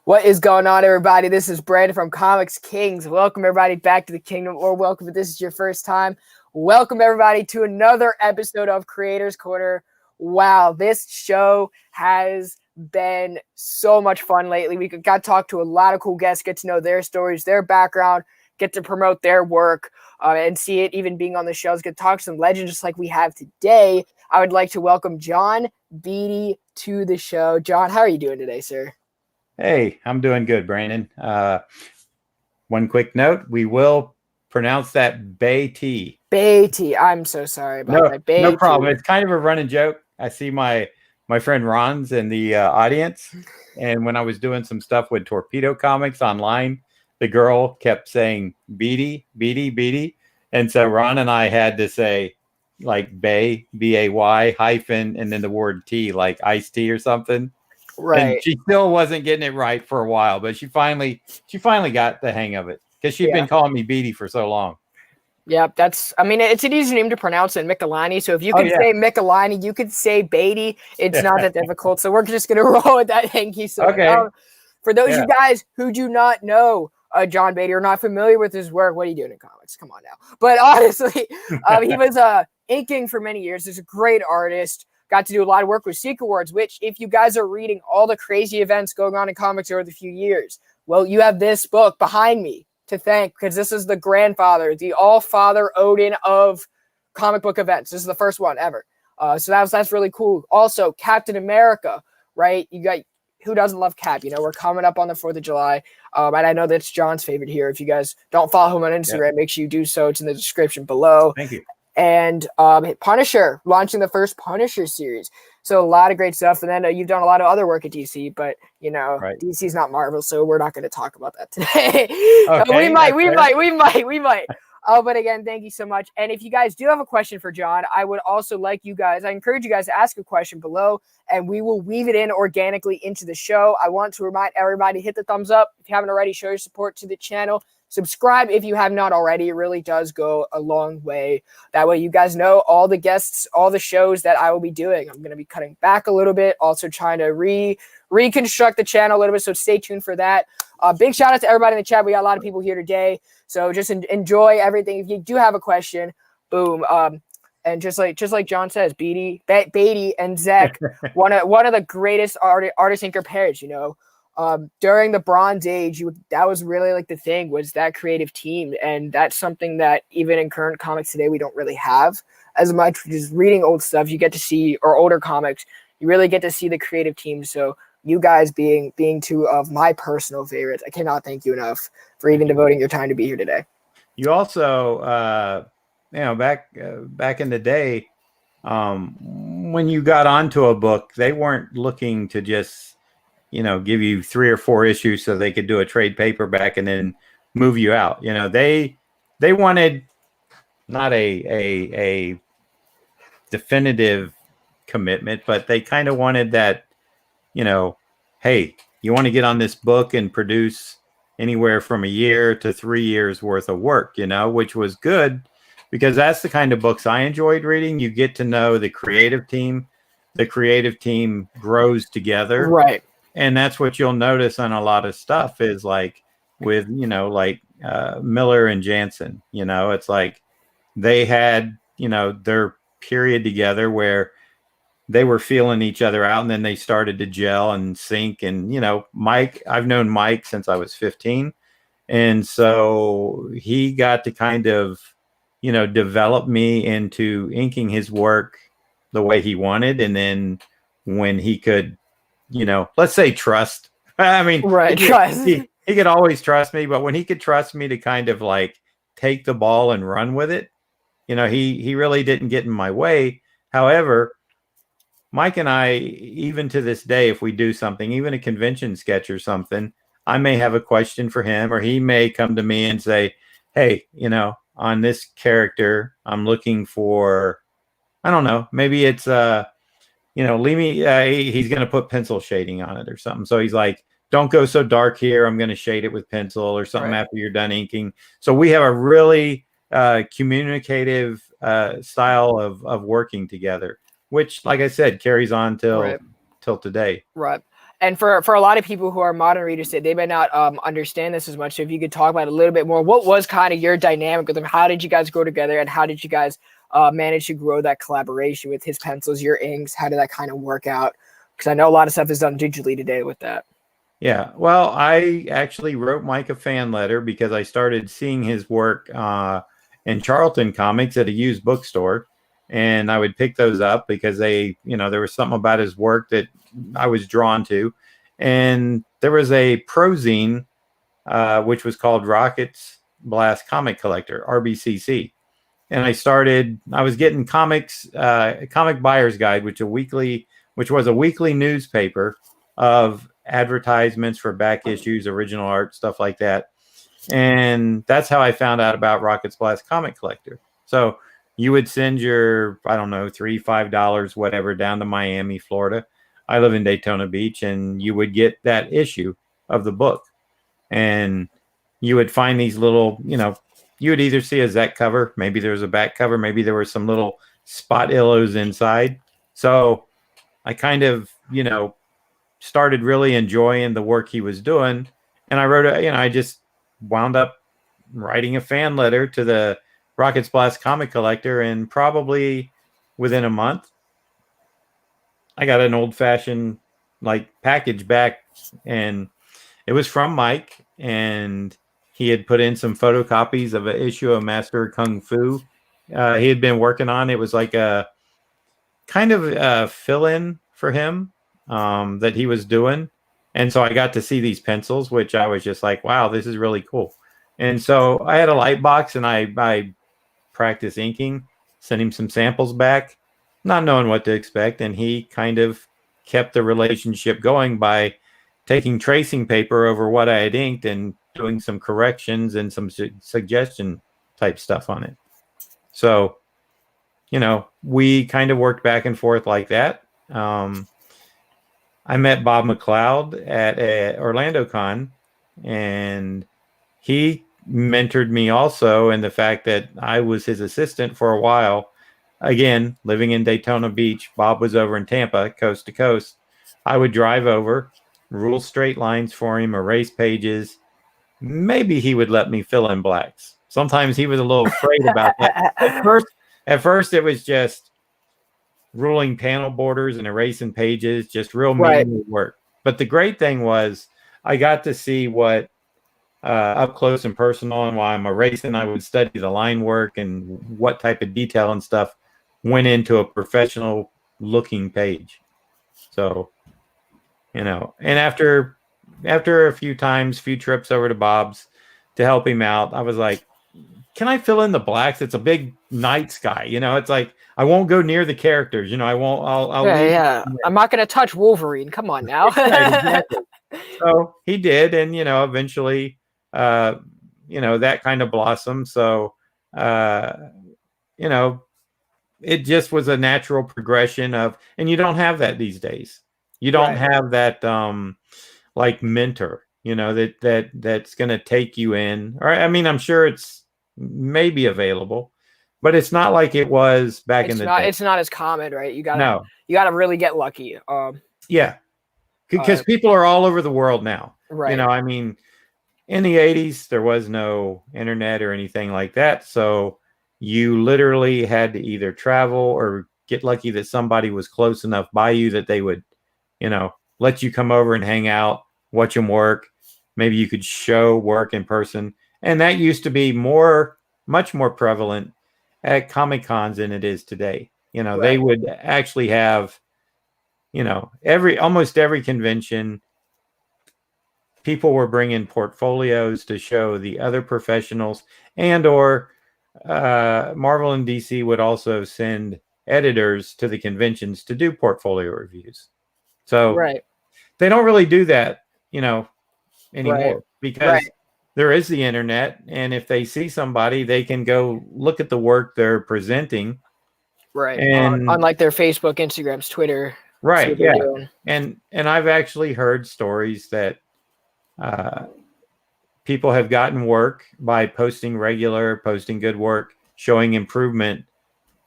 What is going on, everybody? This is Brandon from ComixKings. Welcome, everybody, back to the kingdom, or welcome if this is your first time. Welcome, everybody, to another episode of Creators Corner. Wow, this show has been so much fun lately. We got to talk to a lot of cool guests, get to know their stories, their background, get to promote their work, and see it even being on the shows. Get to talk to some legends just like we have today. I would like to welcome John Beatty to the show. John, how are you doing today, sir? Hey, I'm doing good, Brandon. One quick note, we will pronounce that Beatty. Beatty. I'm so sorry about that. Beatty. No problem. It's kind of a running joke. I see my friend Ron's in the audience, and when I was doing some stuff with Torpedo Comics online, the girl kept saying Beatty, Beatty, Beatty. And so Ron and I had to say like Bay, B-A-Y hyphen, and then the word T, like iced tea or something. Right. And she still wasn't getting it right for a while, but she finally got the hang of it because she'd been calling me Beatty for so long. Yeah, it's an easy name to pronounce in Michelini. So if you could say Michelini, you could say Beatty. It's not that difficult. So we're just going to roll with that, Hanky. So okay. For those of you guys who do not know John Beatty or not familiar with his work, what are you doing in comics? Come on now. But honestly, he was inking for many years. He's a great artist. Got to do a lot of work with Secret Wars, which if you guys are reading all the crazy events going on in comics over the few years, well, you have this book behind me to thank because this is the grandfather, the all-father Odin of comic book events. This is the first one ever. So that's really cool. Also, Captain America, right? You got who doesn't love Cap? You know, we're coming up on the 4th of July. And I know that's John's favorite here. If you guys don't follow him on Instagram, make sure you do so. It's in the description below. Thank you. And Punisher, launching the first Punisher series. So a lot of great stuff. And then you've done a lot of other work at DC, but, you know, DC's not Marvel, so we're not going to talk about that today. Okay, we might. But again, thank you so much. And if you guys do have a question for John, I would also I encourage you guys to ask a question below, and we will weave it in organically into the show. I want to remind everybody, hit the thumbs up. If you haven't already, show your support to the channel. Subscribe if you have not already. It really does go a long way. That way you guys know all the guests, all the shows that I will be doing. I'm going to be cutting back a little bit, also trying to reconstruct the channel a little bit, so stay tuned for that. Big shout out to everybody in the chat. We got a lot of people here today, so just enjoy everything. If you do have a question, boom. And just like John says, Beatty and Zeck, one of the greatest artist inker pairs, you know. During the Bronze Age, that was really like the thing, was that creative team. And that's something that even in current comics today, we don't really have as much. Just reading old stuff, you get to see, or older comics, you really get to see the creative team. So you guys being two of my personal favorites, I cannot thank you enough for even devoting your time to be here today. You also, back in the day, when you got onto a book, they weren't looking to just, give you 3 or 4 issues so they could do a trade paperback and then move you out. You know, they wanted not a definitive commitment, but they kind of wanted that, hey, you want to get on this book and produce anywhere from a year to 3 years worth of work, which was good because that's the kind of books I enjoyed reading. You get to know the creative team. The creative team grows together. Right. And that's what you'll notice on a lot of stuff is like with, Miller and Jansen, it's like they had, their period together where they were feeling each other out and then they started to gel and sync. And, Mike, I've known Mike since I was 15. And so he got to kind of, develop me into inking his work the way he wanted. And then when he could, let's say trust. I mean, trust. He could always trust me, but when he could trust me to kind of like take the ball and run with it, he really didn't get in my way. However, Mike and I, even to this day, if we do something, even a convention sketch or something, I may have a question for him, or he may come to me and say, hey, on this character, I'm looking for, I don't know, maybe it's leave me, he's going to put pencil shading on it or something. So he's like, don't go so dark here. I'm going to shade it with pencil or something after you're done inking. So we have a really communicative style of working together, which, like I said, carries on till today. Right. And for a lot of people who are modern readers, they may not understand this as much. So if you could talk about it a little bit more, what was kind of your dynamic with him? How did you guys grow together, and how did you guys manage to grow that collaboration with his pencils, your inks? How did that kind of work out? Because I know a lot of stuff is done digitally today with that. Yeah, well, I actually wrote Mike a fan letter because I started seeing his work in Charlton Comics at a used bookstore, and I would pick those up because there was something about his work that I was drawn to. And there was a prozine which was called Rocket's Blast Comic Collector, RBCC. And I was getting Comic Buyer's Guide, which was a weekly newspaper of advertisements for back issues, original art, stuff like that. And that's how I found out about Rocket's Blast Comic Collector. So you would send your, I don't know, $3, $5, whatever, down to Miami, Florida. I live in Daytona Beach, and you would get that issue of the book. And you would find these little, you would either see a Zeck cover, maybe there was a back cover, maybe there were some little spot illos inside. So I kind of, started really enjoying the work he was doing. And I just wound up writing a fan letter to the Rocket's Blast Comic Collector, and probably within a month, I got an old-fashioned package back, and it was from Mike, and he had put in some photocopies of an issue of Master of Kung Fu he had been working on. It was like a kind of a fill-in for him that he was doing. And so I got to see these pencils, which I was just like, wow, this is really cool. And so I had a light box, and I practiced inking, sent him some samples back, not knowing what to expect. And he kind of kept the relationship going by taking tracing paper over what I had inked and doing some corrections and some suggestion type stuff on it. So, we kind of worked back and forth like that. I met Bob McLeod at Orlando Con, and he mentored me also in the fact that I was his assistant for a while. Again, living in Daytona Beach, Bob was over in Tampa, coast to coast. I would drive over, rule straight lines for him, erase pages. Maybe he would let me fill in blacks. Sometimes he was a little afraid about that. At first, it was just ruling panel borders and erasing pages, just real manual work. But the great thing was I got to see what up close and personal, and while I'm erasing, I would study the line work and what type of detail and stuff went into a professional looking page. So, and after a few trips over to Bob's to help him out, I was like, can I fill in the blacks? It's a big night sky. It's like, I won't go near the characters. I won't, I'll yeah. I'm not going to touch Wolverine. Come on now. Exactly. So he did. And, eventually, that kind of blossomed. So, it just was a natural progression of, and you don't have that these days. You don't have that, mentor, that's going to take you in. Or, I'm sure it's maybe available, but it's not like it was back in the day. It's not as common, right? You gotta really get lucky. Yeah, because people are all over the world now. Right. In the 80s, there was no internet or anything like that, so you literally had to either travel or get lucky that somebody was close enough by you that they would, let you come over and hang out, watch them work. Maybe you could show work in person. And that used to be much more prevalent at Comic Cons than it is today. They would actually have, almost every convention, people were bringing portfolios to show the other professionals, or Marvel and DC would also send editors to the conventions to do portfolio reviews. So they don't really do that, anymore because there is the internet, and if they see somebody, they can go look at the work they're presenting. Right. And unlike their Facebook, Instagrams, Twitter. Right. Yeah. And I've actually heard stories that people have gotten work by posting good work, showing improvement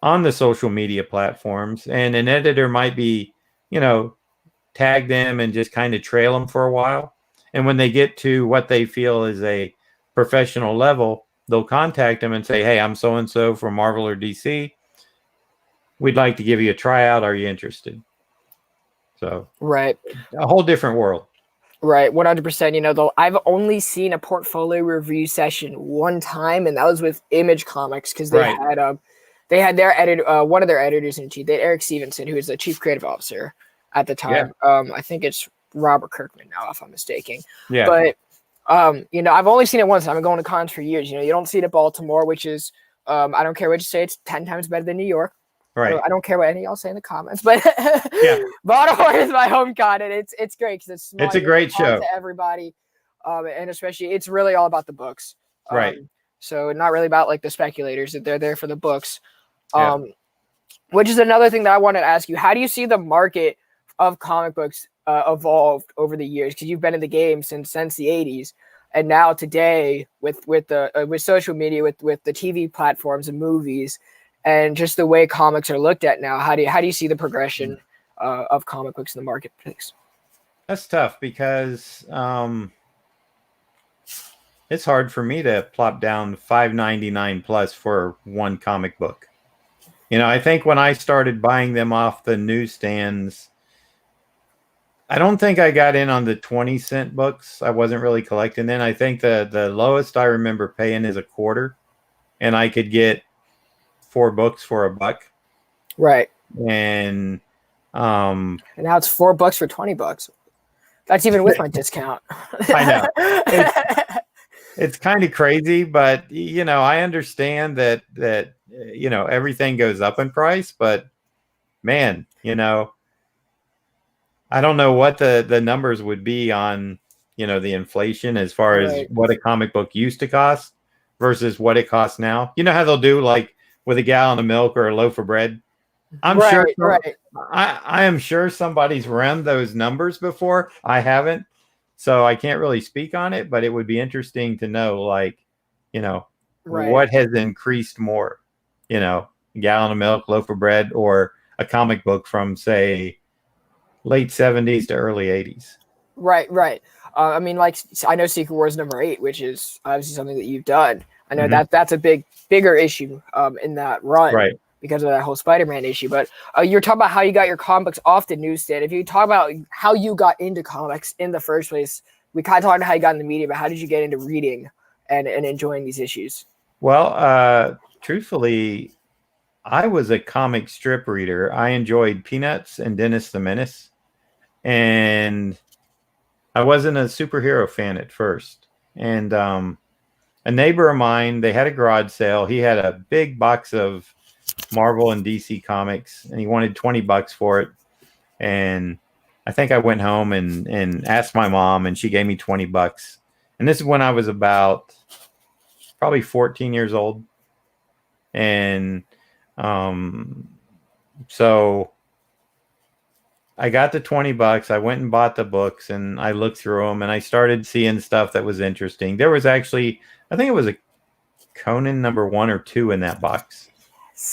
on the social media platforms. And an editor might be, tag them and just kind of trail them for a while. And when they get to what they feel is a professional level, they'll contact them and say, hey, I'm so-and-so from Marvel or DC. We'd like to give you a tryout. Are you interested? So right, a whole different world. Right, 100%. You know, though, I've only seen a portfolio review session one time, and that was with Image Comics because they had their editor, one of their editors in chief, Eric Stevenson, who is the chief creative officer at the time. Yeah. I think it's Robert Kirkman now, if I'm mistaken. Yeah. But you know, I've only seen it once. I've been going to cons for years. You know, you don't see it at Baltimore, which is I don't care what you say, it's 10 times better than New York. Right. I don't care what any of y'all say in the comments, but yeah. Baltimore is my home con, and it's great because it's small. It's a great show to everybody, and especially it's really all about the books. Right. So not really about like the speculators. That they're there for the books. Which is another thing that I wanted to ask you. How do you see the market of comic books evolved over the years? Because you've been in the game since the 80s, and now today with social media, with the TV platforms and movies. And just the way comics are looked at now, how do you see the progression of comic books in the marketplace? That's tough because it's hard for me to plop down $5.99 plus for one comic book. You know, I think when I started buying them off the newsstands, I don't think I got in on the 20-cent books. I wasn't really collecting then. I think the lowest I remember paying is $0.25, and I could get 4 books for $1. Right. And now it's $4 for $20. That's even with my discount. I know. It's kind of crazy, but you know, I understand that you know, everything goes up in price, but man, you know, I don't know what the numbers would be on, you know, the inflation as far as what a comic book used to cost versus what it costs now. You know how they'll do like with a gallon of milk or a loaf of bread. I am sure somebody's run those numbers before. I haven't, so I can't really speak on it, but it would be interesting to know, like, you know, what has increased more, you know, a gallon of milk, loaf of bread, or a comic book from, say, late 70s to early 80s. Right. I mean, like, I know Secret Wars #8, which is obviously something that you've done. I know that's a bigger issue in that run because of that whole Spider-Man issue. But you're talking about how you got your comics off the newsstand. If you talk about how you got into comics in the first place, we kind of talked about how you got in the media, but how did you get into reading and enjoying these issues? Well, truthfully, I was a comic strip reader. I enjoyed Peanuts and Dennis the Menace. And I wasn't a superhero fan at first. And a neighbor of mine, they had a garage sale. He had a big box of Marvel and DC comics, and he wanted $20 for it. And I think I went home and asked my mom, and she gave me $20. And this is when I was about probably 14 years old. And so I got the $20. I went and bought the books, and I looked through them, and I started seeing stuff that was interesting. There was actually, I think it was a Conan #1 or 2 in that box.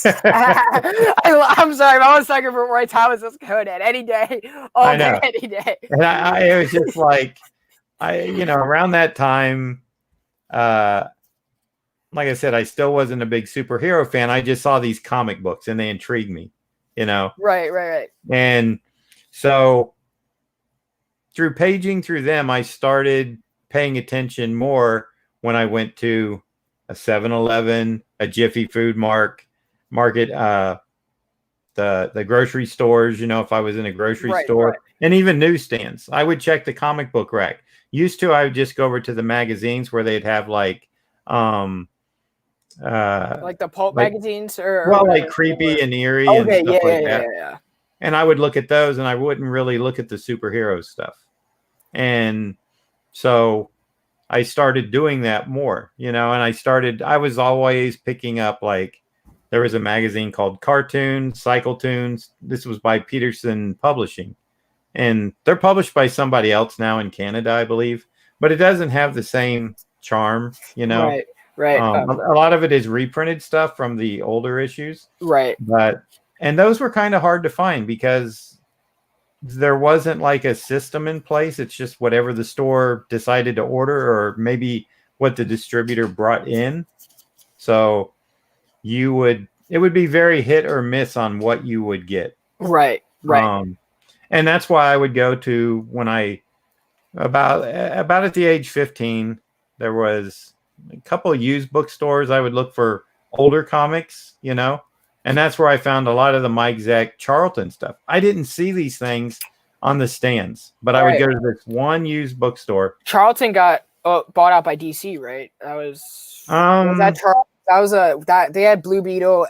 I'm sorry, I was talking for right time. Was this Conan any day? All day, any day. And it was just like, you know, around that time, like I said, I still wasn't a big superhero fan. I just saw these comic books, and they intrigued me, you know. Right. And so through paging through them, I started paying attention more when I went to a 7-Eleven, a Jiffy Food market, the grocery stores, you know, if I was in a grocery store, and even newsstands. I would check the comic book rack. Used to, I would just go over to the magazines where they'd have like the pulp magazines or like Creepy and Eerie and stuff like that. Yeah. And I would look at those, and I wouldn't really look at the superhero stuff. And so I started doing that more, you know, and I was always picking up, like, there was a magazine called Cartoons, Cycle Tunes. This was by Peterson Publishing. And they're published by somebody else now in Canada, I believe. But it doesn't have the same charm, you know. Right. A lot of it is reprinted stuff from the older issues. Right. And those were kind of hard to find because there wasn't like a system in place. It's just whatever the store decided to order, or maybe what the distributor brought in. So it would be very hit or miss on what you would get. Right. And that's why I would go to, when I, about at the age 15, there was a couple of used bookstores. I would look for older comics, and that's where I found a lot of the Mike Zeck, Charlton stuff. I didn't see these things on the stands, but I would go to this one used bookstore. Charlton got bought out by DC, right? That was that Charlton? That was that they had Blue Beetle,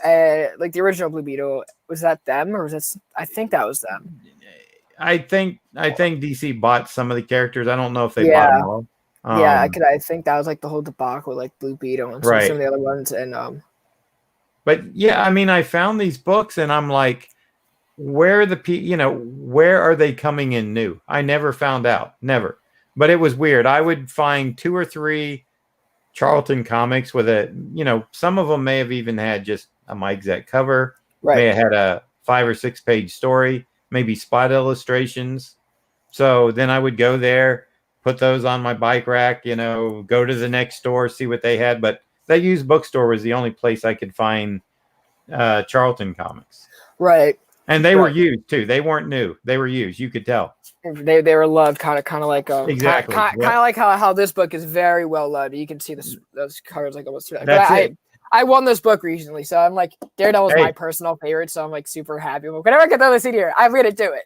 like the original Blue Beetle. Was that them, or was that? I think that was them. I think DC bought some of the characters. I don't know if they bought them all. I think that was like the whole debacle with like Blue Beetle and some of the other ones, and But yeah, I mean, I found these books, and I'm like, where are they coming in new? I never found out, never. But it was weird. I would find 2 or 3 Charlton comics with some of them may have even had just a Mike Zeck cover, may have had a 5 or 6 page story, maybe spot illustrations. So then I would go there, put those on my bike rack, go to the next store, see what they had. But that used bookstore was the only place I could find Charlton comics. Right. And they were used too. They weren't new. They were used. You could tell. They were loved, kind of like exactly kind of like how this book is very well loved. You can see those covers like almost. I won this book recently, so I'm like, Daredevil is my personal favorite, so I'm like super happy. Whenever I get the CD here, I'm gonna do it.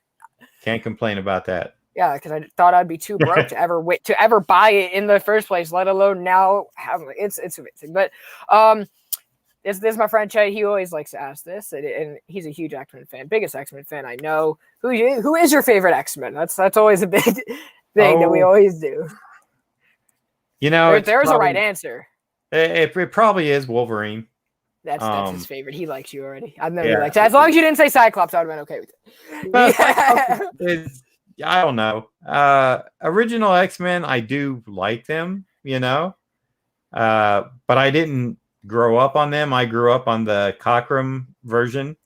Can't complain about that. Yeah, because I thought I'd be too broke to ever buy it in the first place, let alone now have it. It's amazing. But this is my friend Chet. He always likes to ask this, and he's a huge X-Men fan, biggest X-Men fan I know. Who is your favorite X-Men? That's always a big thing that we always do. There's a right answer. It probably is Wolverine. That's his favorite. He likes you already. I've never liked it. As long as you didn't say Cyclops, I would have been okay with it. I don't know. Original X-Men, I do like them, but I didn't grow up on them. I grew up on the Cockrum version.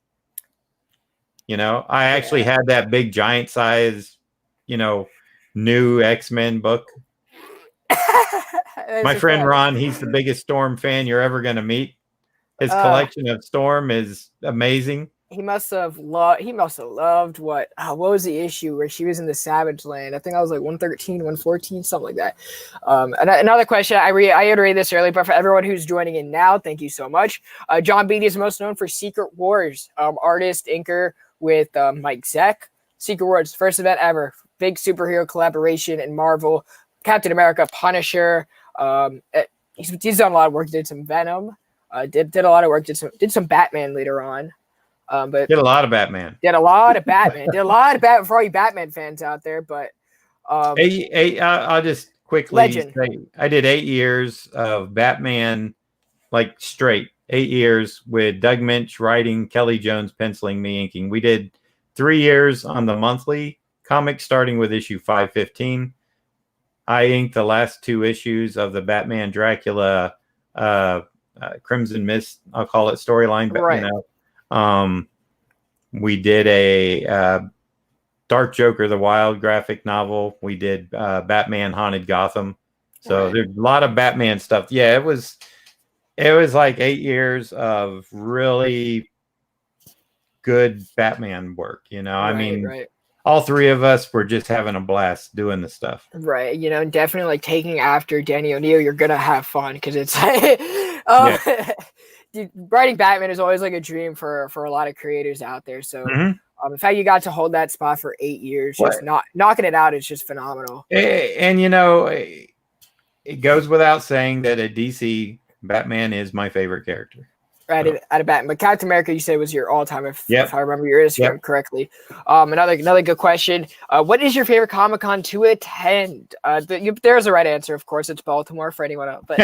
I actually had that big giant size, new X-Men book. My friend Ron, he's the biggest Storm fan you're ever going to meet. His collection of Storm is amazing. He must have loved what was the issue where she was in the Savage Land? I think I was like 113, 114, something like that. And another question, I iterated this earlier, but for everyone who's joining in now, thank you so much. John Beatty is most known for Secret Wars, artist, inker with Mike Zeck. Secret Wars, first event ever. Big superhero collaboration in Marvel. Captain America, Punisher. He's done a lot of work, did some Venom. Did a lot of work, did some Batman later on. But did a lot of Batman. Did a lot of Batman for all you Batman fans out there. But I'll just quickly say I did 8 years of Batman, like straight 8 years with Doug Minch writing, Kelly Jones penciling, me inking. We did 3 years on the monthly comic, starting with issue 515. I inked the last 2 issues of the Batman Dracula Crimson Mist, I'll call it storyline, but we did a Dark Joker, the Wild graphic novel. We did Batman Haunted Gotham. So there's a lot of Batman stuff. Yeah, it was like 8 years of really good Batman work. I mean, all 3 of us were just having a blast doing the stuff. Right. Definitely like taking after Danny O'Neill, you're going to have fun because it's dude, writing Batman is always like a dream for a lot of creators out there. So the fact you got to hold that spot for 8 years, just knocking it out is just phenomenal. And it goes without saying that at DC, Batman is my favorite character. Out of Batman, but Captain America, you said was your all-time, if I remember your Instagram correctly. Another good question. What is your favorite Comic-Con to attend? There's a right answer, of course. It's Baltimore for anyone else. But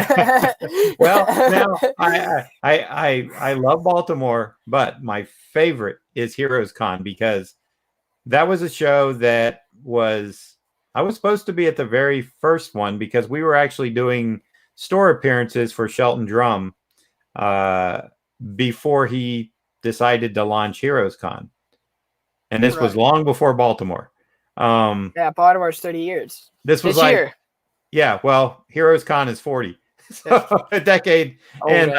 well, now I love Baltimore, but my favorite is Heroes Con because that was a show that I was supposed to be at the very first one because we were actually doing store appearances for Shelton Drum before he decided to launch Heroes Con. And this was long before Baltimore. Yeah, Baltimore's 30 years. This was like year. Yeah, well, Heroes Con is 40. So a decade. And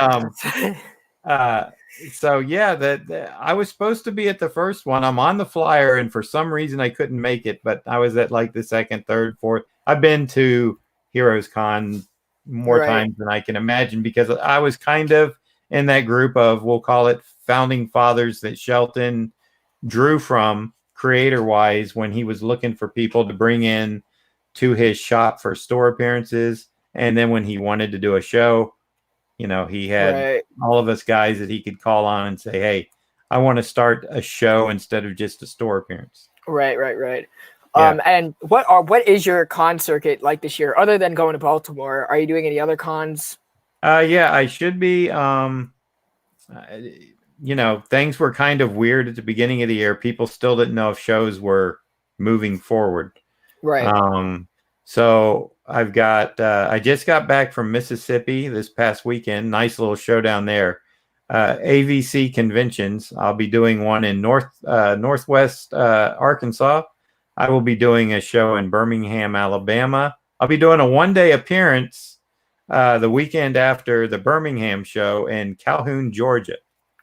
so yeah, that I was supposed to be at the first one. I'm on the flyer, and for some reason I couldn't make it, but I was at like the second, third, fourth. I've been to Heroes Con more times than I can imagine, because I was kind of in that group of, we'll call it, founding fathers that Shelton drew from creator-wise when he was looking for people to bring in to his shop for store appearances. And then when he wanted to do a show, you know, he had all of us guys that he could call on and say, hey, I want to start a show instead of just a store appearance. Right. Yeah. And what is your con circuit like this year, other than going to Baltimore? Are you doing any other cons? Yeah, I should be. You know, things were kind of weird at the beginning of the year. People still didn't know if shows were moving forward. Right. So I've got, I just got back from Mississippi this past weekend. Nice little showdown there. AVC conventions. I'll be doing one in Northwest Arkansas. I will be doing a show in Birmingham, Alabama. I'll be doing a one-day appearance the weekend after the Birmingham show in Calhoun, Georgia.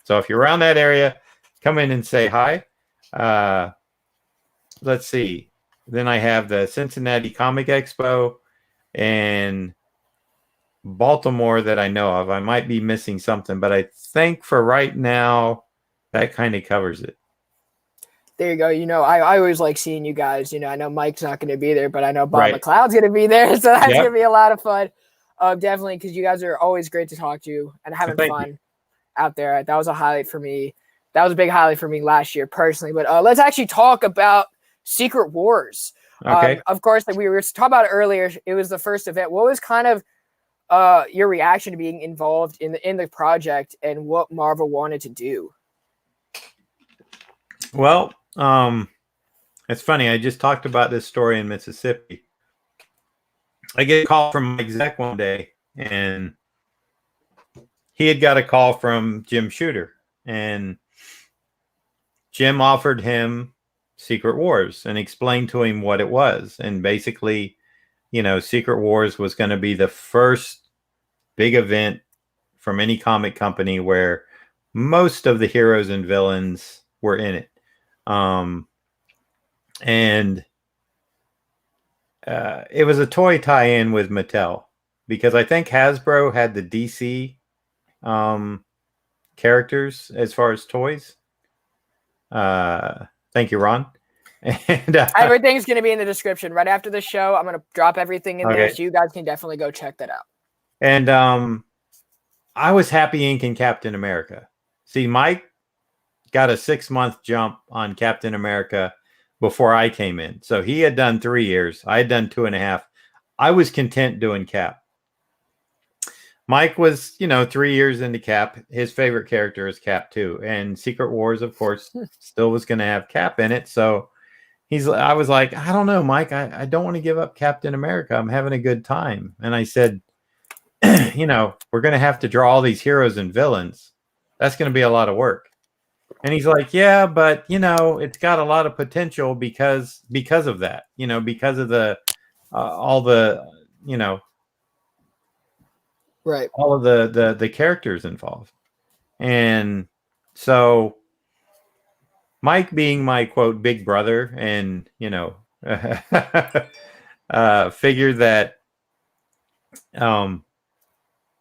So if you're around that area, come in and say hi. Let's see. Then I have the Cincinnati Comic Expo and Baltimore that I know of. I might be missing something, but I think for right now, that kind of covers it. There you go. You know, I always like seeing you guys. You know, I know Mike's not going to be there, but I know Bob McLeod's going to be there. So that's going to be a lot of fun. Definitely, because you guys are always great to talk to and having fun out there. That was a highlight for me. That was a big highlight for me last year personally. But let's actually talk about Secret Wars. Okay. Of course, like we were talking about it earlier, it was the first event. What was kind of your reaction to being involved in the project and what Marvel wanted to do? Well, it's funny. I just talked about this story in Mississippi. I get a call from Mike Zeck one day, and he had got a call from Jim Shooter, and Jim offered him Secret Wars and explained to him what it was. And basically, you know, Secret Wars was going to be the first big event from any comic company where most of the heroes and villains were in it. And it was a toy tie-in with Mattel, because I think Hasbro had the DC characters as far as toys. Thank you, Ron. And everything's going to be in the description right after the show. I'm going to drop everything in there, so you guys can definitely go check that out. And I was happy inking Captain America. See, Mike got a 6-month jump on Captain America before I came in. So he had done 3 years. I had done 2.5. I was content doing Cap. Mike was, 3 years into Cap. His favorite character is Cap too. And Secret Wars, of course, still was going to have Cap in it. So I was like, I don't know, Mike, I don't want to give up Captain America. I'm having a good time. And I said, we're going to have to draw all these heroes and villains. That's going to be a lot of work. And he's like, yeah, but it's got a lot of potential because of that, because of the all the right, all of the characters involved. And so Mike, being my quote big brother, and figured that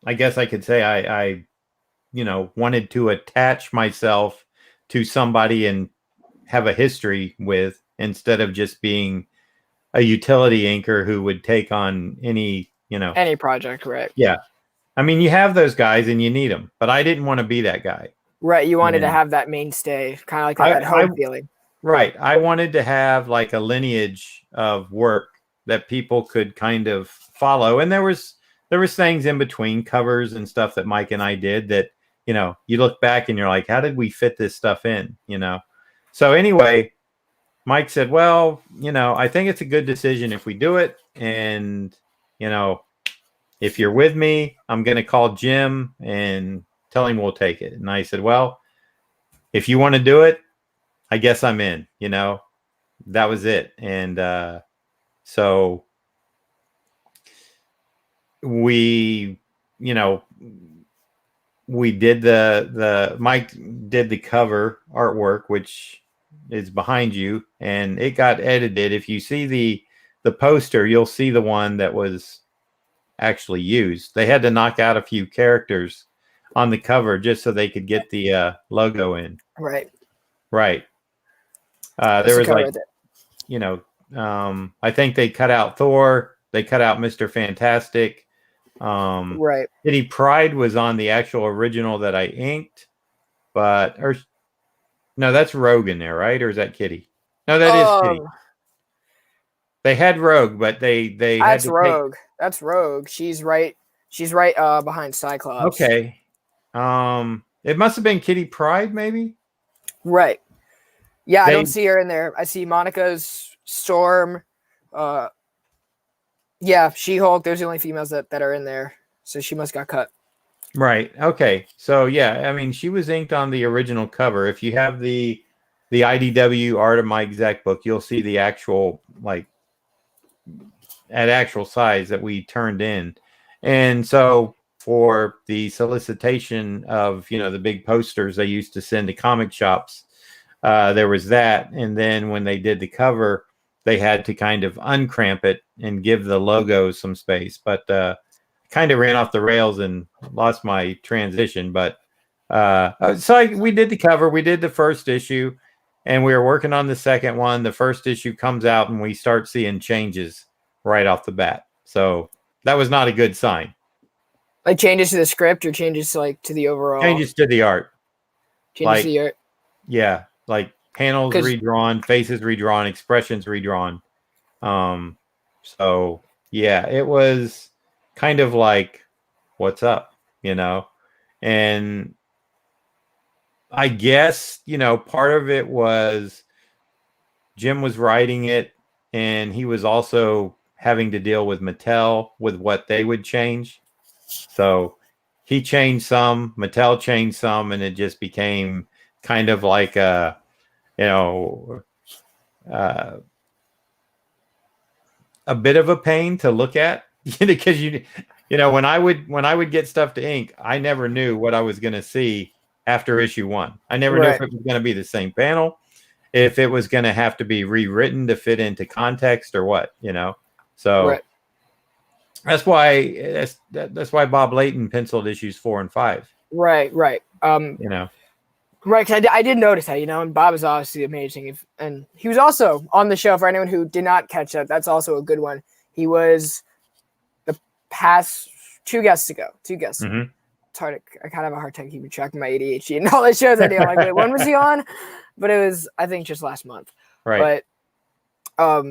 I guess I could say I wanted to attach myself to somebody and have a history with, instead of just being a utility inker who would take on any project. Right. Yeah. I mean, you have those guys and you need them, but I didn't want to be that guy. Right. You wanted to have that mainstay, kind of like that home feeling. Right. I wanted to have like a lineage of work that people could kind of follow. And there was things in between covers and stuff that Mike and I did that, you look back and you're like, how did we fit this stuff in? So anyway, Mike said, well, I think it's a good decision if we do it. And, if you're with me, I'm going to call Jim and tell him we'll take it. And I said, well, if you want to do it, I guess I'm in, that was it. And so we, we did the Mike did the cover artwork, which is behind you, and it got edited. If you see the poster, you'll see the one that was actually used. They had to knock out a few characters on the cover just so they could get the logo in. Right. There was like, I think they cut out Thor. They cut out Mr. Fantastic. Right. Kitty Pryde was on the actual original that I inked, no, that's Rogue in there, right? Or is that Kitty? No, that is Kitty. They had Rogue, but they that's Rogue. That's Rogue. She's right behind Cyclops. Okay. It must have been Kitty Pryde, maybe. Right. Yeah, I don't see her in there. I see Monica's, Storm, She-Hulk. There's the only females that are in there. So she must got cut. Right. Okay. So yeah, I mean, she was inked on the original cover. If you have the IDW Art of Mike Zeck book, you'll see the actual, like, at actual size that we turned in. And so for the solicitation of, the big posters they used to send to comic shops, there was that. And then when they did the cover, they had to kind of uncramp it and give the logo some space. But kind of ran off the rails and lost my transition. But we did the cover. We did the first issue, and we were working on the second one. The first issue comes out, and we start seeing changes right off the bat. So that was not a good sign. Like changes to the script or changes to the overall? Changes to the art. Changes to the art? Yeah. Like panels redrawn, faces redrawn, expressions redrawn. So yeah, it was kind of like, what's up, and I guess, part of it was Jim was writing it, and he was also having to deal with Mattel with what they would change. So he changed some, Mattel changed some, and it just became kind of like a bit of a pain to look at, because when I would get stuff to ink, I never knew what I was going to see after issue 1. I never knew if it was going to be the same panel, if it was going to have to be rewritten to fit into context or what, So that's why Bob Layton penciled issues 4 and 5. Right. Right. Because I did notice that, and Bob is obviously amazing. And he was also on the show, for anyone who did not catch that. That's also a good one. He was the past 2 guests ago. Mm-hmm. It's hard. I kind of have a hard time keeping track of my ADHD and all the shows I do. Like, wait, when was he on? But it was, I think, just last month. Right. But,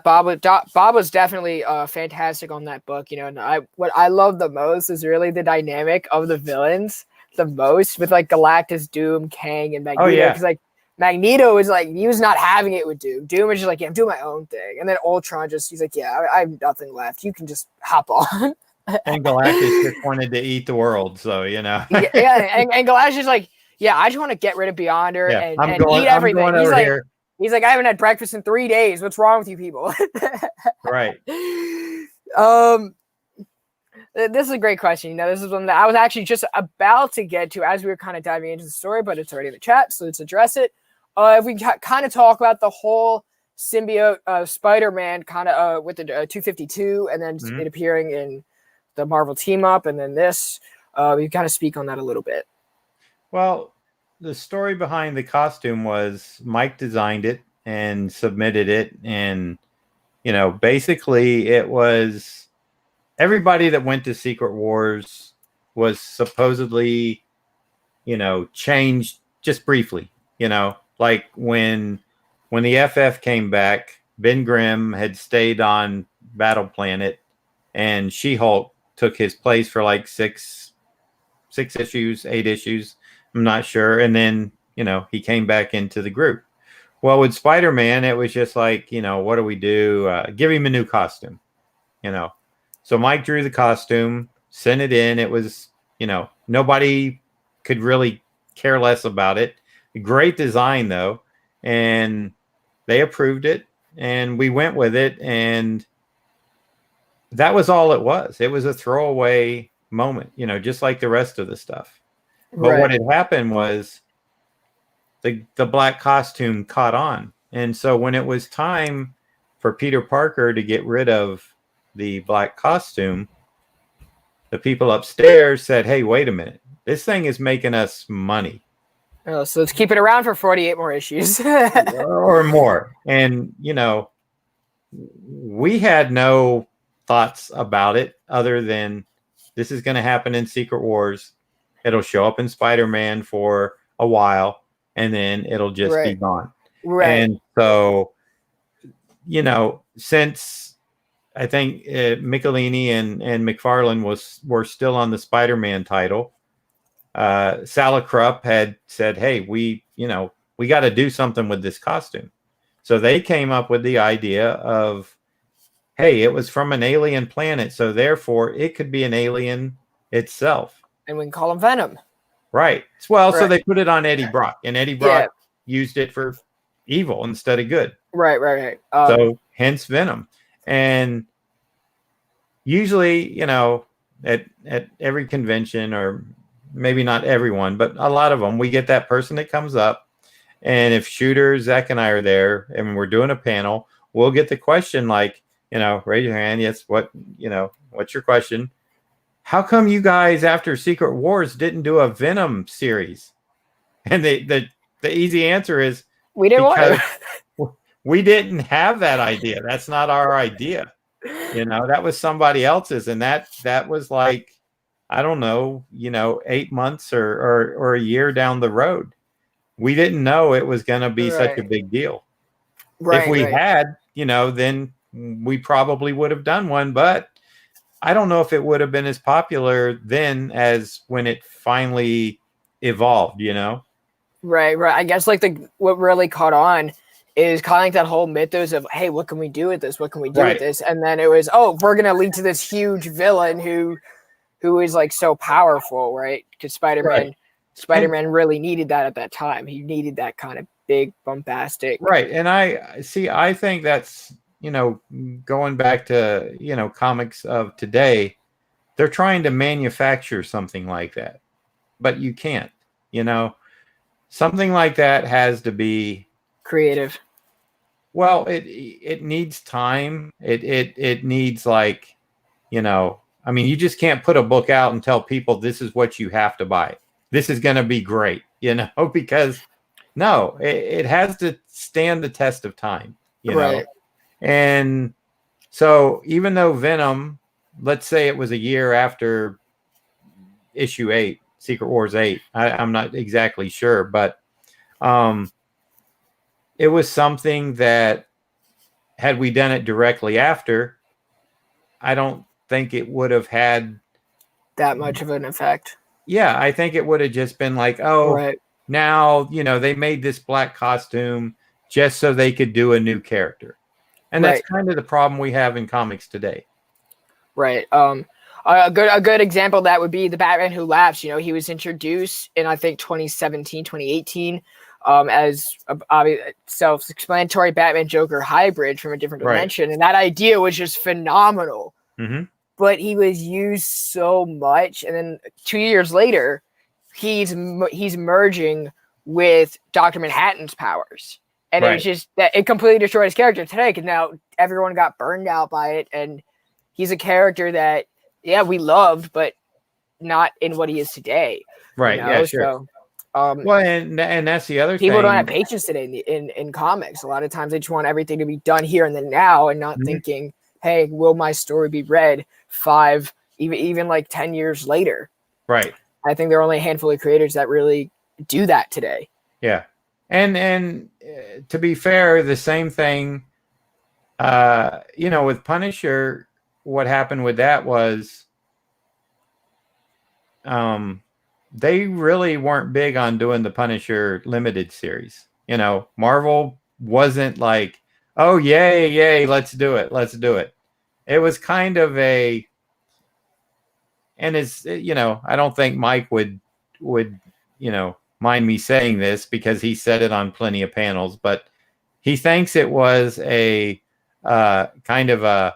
Bob was definitely fantastic on that book. And what I love the most is really the dynamic of the villains. The most with like Galactus, Doom, Kang, and Magneto. Because like Magneto was like, he was not having it with Doom. Doom was just like, yeah, I'm doing my own thing. And then Ultron he's like, yeah, I have nothing left. You can just hop on. And Galactus just wanted to eat the world, so and Galactus is like, yeah, I just want to get rid of Beyonder and eat everything. He's like, I haven't had breakfast in 3 days. What's wrong with you people? Right. This is a great question. This is one that I was actually just about to get to as we were kind of diving into the story, but it's already in the chat, so let's address it. If we kind of talk about the whole symbiote Spider-Man kind of with the 252 and then it appearing in the Marvel team up and then this, we kind of speak on that a little bit. Well, the story behind the costume was Mike designed it and submitted it, and basically it was everybody that went to Secret Wars was supposedly, changed just briefly, like when the FF came back, Ben Grimm had stayed on Battle Planet and She-Hulk took his place for like 6 issues, 8 issues. I'm not sure. And then, he came back into the group. Well, with Spider-Man, it was just like, what do we do? Give him a new costume, So Mike drew the costume, sent it in. It was, nobody could really care less about it. Great design, though. And they approved it, and we went with it, and that was all it was. It was a throwaway moment, just like the rest of the stuff. But what had happened was the black costume caught on. And so when it was time for Peter Parker to get rid of the black costume, the people upstairs said, hey, wait a minute. This thing is making us money. Oh, so let's keep it around for 48 more issues. Or more. And, we had no thoughts about it other than this is going to happen in Secret Wars. It'll show up in Spider-Man for a while, and then it'll just be gone. Right. And so, since I think Michelini and McFarlane were still on the Spider-Man title, Sala Krupp had said, hey, we got to do something with this costume. So they came up with the idea of, hey, it was from an alien planet, so therefore it could be an alien itself. And we can call him Venom. Right. Well, so they put it on Eddie Brock, and Eddie Brock used it for evil instead of good. Right. So hence Venom. And usually, at every convention, or maybe not everyone, but a lot of them, we get that person that comes up. And if Shooter, Zeck, and I are there and we're doing a panel, we'll get the question like, raise your hand. Yes. What's your question? How come you guys after Secret Wars didn't do a Venom series? And the easy answer is we didn't want to. We didn't have that idea. That's not our idea. That was somebody else's. And that was like, I don't know, 8 months or a year down the road. We didn't know it was going to be such a big deal. If we had, then we probably would have done one, but I don't know if it would have been as popular then as when it finally evolved, Right. I guess what really caught on is kind of like that whole mythos of, hey, what can we do with this? What can we do with this? And then it was, we're going to lead to this huge villain who is like so powerful, right? Because Spider-Man really needed that at that time. He needed that kind of big, bombastic. Right. And I think that's, going back to, comics of today, they're trying to manufacture something like that, but you can't, something like that has to be creative. Well, it needs time. It needs you just can't put a book out and tell people this is what you have to buy. This is going to be great, because no, it has to stand the test of time, know. And so even though Venom, let's say it was a year after issue 8, Secret Wars 8, I'm not exactly sure, but it was something that had we done it directly after, I don't think it would have had that much of an effect. Yeah, I think it would have just been like, now, they made this black costume just so they could do a new character. And that's kind of the problem we have in comics today. Right. A good example of that would be the Batman Who Laughs. He was introduced in, I think, 2017, 2018, as a self-explanatory Batman Joker hybrid from a different dimension. And that idea was just phenomenal. Mm-hmm. But he was used so much. And then 2 years later, he's merging with Dr. Manhattan's powers. And it's just that it completely destroyed his character today, because now everyone got burned out by it. And he's a character that, we loved, but not in what he is today. Right. Yeah, sure. So, well, and that's the other thing. People don't have patience today in comics. A lot of times they just want everything to be done here and then now, and not thinking, hey, will my story be read 5, even like 10 years later? Right. I think there are only a handful of creators that really do that today. Yeah. And to be fair, the same thing, with Punisher, what happened with that was they really weren't big on doing the Punisher limited series. Marvel wasn't like, oh, yay, let's do it. It was kind of and it's, I don't think Mike would, mind me saying this because he said it on plenty of panels, but he thinks it was a kind of a,